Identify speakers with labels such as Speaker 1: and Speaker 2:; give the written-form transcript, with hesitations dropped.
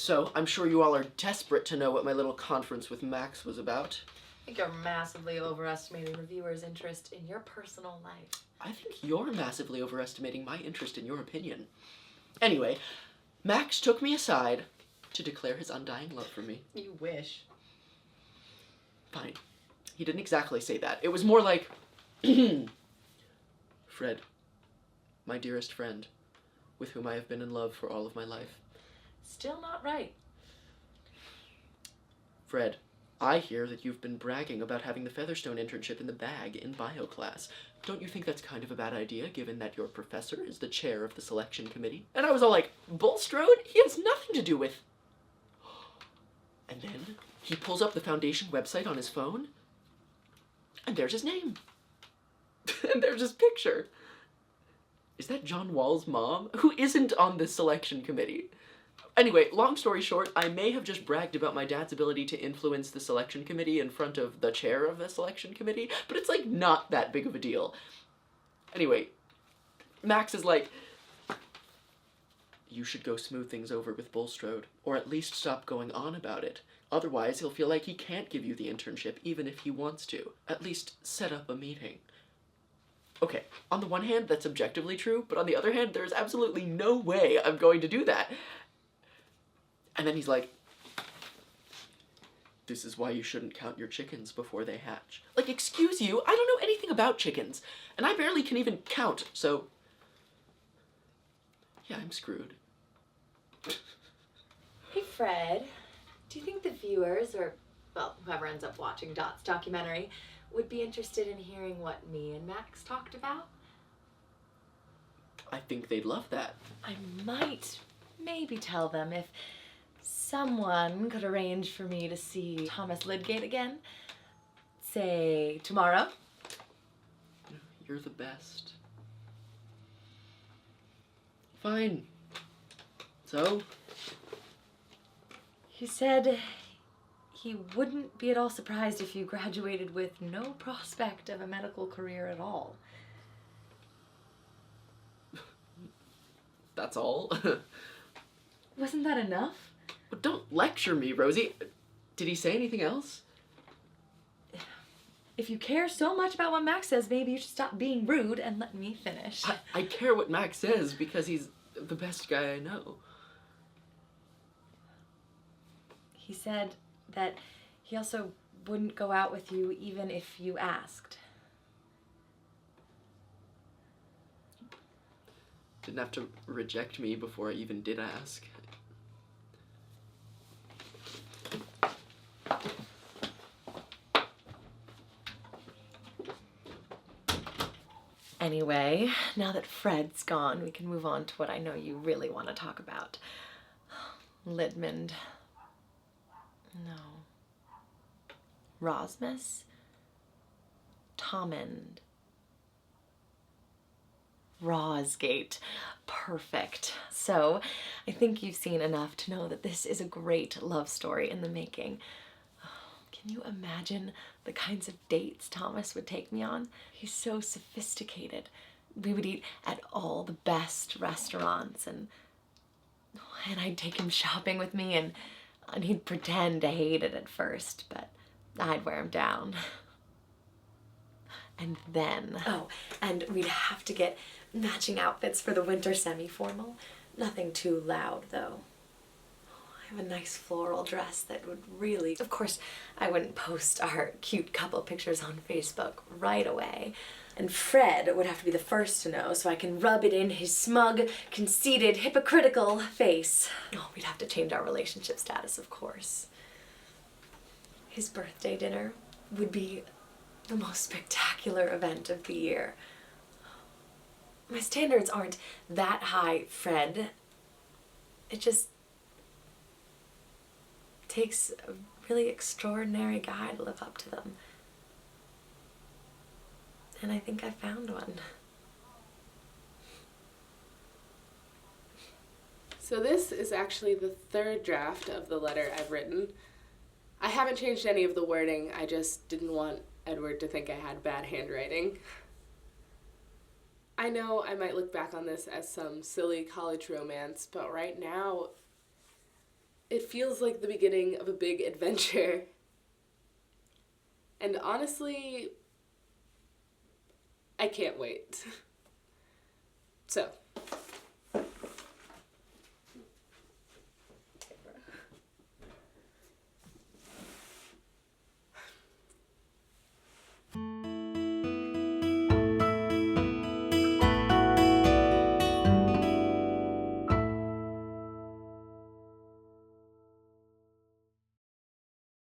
Speaker 1: So, I'm sure you all are desperate to know what my little conference with Max was about.
Speaker 2: I think you're massively overestimating reviewers' interest in your personal life.
Speaker 1: I think you're massively overestimating my interest in your opinion. Anyway, Max took me aside to declare his undying love for me.
Speaker 2: You wish.
Speaker 1: Fine. He didn't exactly say that. It was more like, Fred, my dearest friend, with whom I have been in love for all of my life.
Speaker 2: Still not right.
Speaker 1: Fred, I hear that you've been bragging about having the Featherstone internship in the bag in bio class. Don't you think that's kind of a bad idea, given that your professor is the chair of the selection committee? And I was all like, Bulstrode? He has nothing to do with... And then he pulls up the foundation website on his phone, and there's his name. And there's his picture. Is that John Wall's mom? Who isn't on this selection committee? Anyway, long story short, I may have just bragged about my dad's ability to influence the selection committee in front of the chair of the selection committee, but it's like not that big of a deal. Anyway, Max is like, you should go smooth things over with Bulstrode, or at least stop going on about it. Otherwise, he'll feel like he can't give you the internship even if he wants to. At least set up a meeting. Okay, on the one hand, that's objectively true, but on the other hand, there's absolutely no way I'm going to do that. And then he's like, this is why you shouldn't count your chickens before they hatch. Like, excuse you, I don't know anything about chickens, and I barely can even count, so... yeah, I'm screwed.
Speaker 2: Hey, Fred, do you think the viewers, or, well, whoever ends up watching Dot's documentary, would be interested in hearing what me and Max talked about?
Speaker 1: I think they'd love that.
Speaker 2: I might maybe tell them if someone could arrange for me to see Thomas Lydgate again, say tomorrow.
Speaker 1: You're the best. Fine. So?
Speaker 2: He said he wouldn't be at all surprised if you graduated with no prospect of a medical career at all.
Speaker 1: That's all?
Speaker 2: Wasn't that enough?
Speaker 1: But don't lecture me, Rosie. Did he say anything else?
Speaker 2: If you care so much about what Max says, maybe you should stop being rude and let me finish.
Speaker 1: I care what Max says because he's the best guy I know.
Speaker 2: He said that he also wouldn't go out with you even if you asked.
Speaker 1: Didn't have to reject me before I even did ask.
Speaker 2: Anyway, now that Fred's gone, we can move on to what I know you really want to talk about. Lidmond. No. Rosmus? Tomond. Rosgate. Perfect. So, I think you've seen enough to know that this is a great love story in the making. Can you imagine the kinds of dates Thomas would take me on? He's so sophisticated. We would eat at all the best restaurants, and I'd take him shopping with me, and he'd pretend to hate it at first, but I'd wear him down. And then... oh, and we'd have to get matching outfits for the winter semi-formal. Nothing too loud, though. I have a nice floral dress that would really... Of course, I wouldn't post our cute couple pictures on Facebook right away. And Fred would have to be the first to know so I can rub it in his smug, conceited, hypocritical face. Oh, we'd have to change our relationship status, of course. His birthday dinner would be the most spectacular event of the year. My standards aren't that high, Fred. It just takes a really extraordinary guy to live up to them. And I think I found one.
Speaker 3: So this is actually the third draft of the letter I've written. I haven't changed any of the wording, I just didn't want Edward to think I had bad handwriting. I know I might look back on this as some silly college romance, but right now, It feels like the beginning of a big adventure. And honestly, I can't wait. So,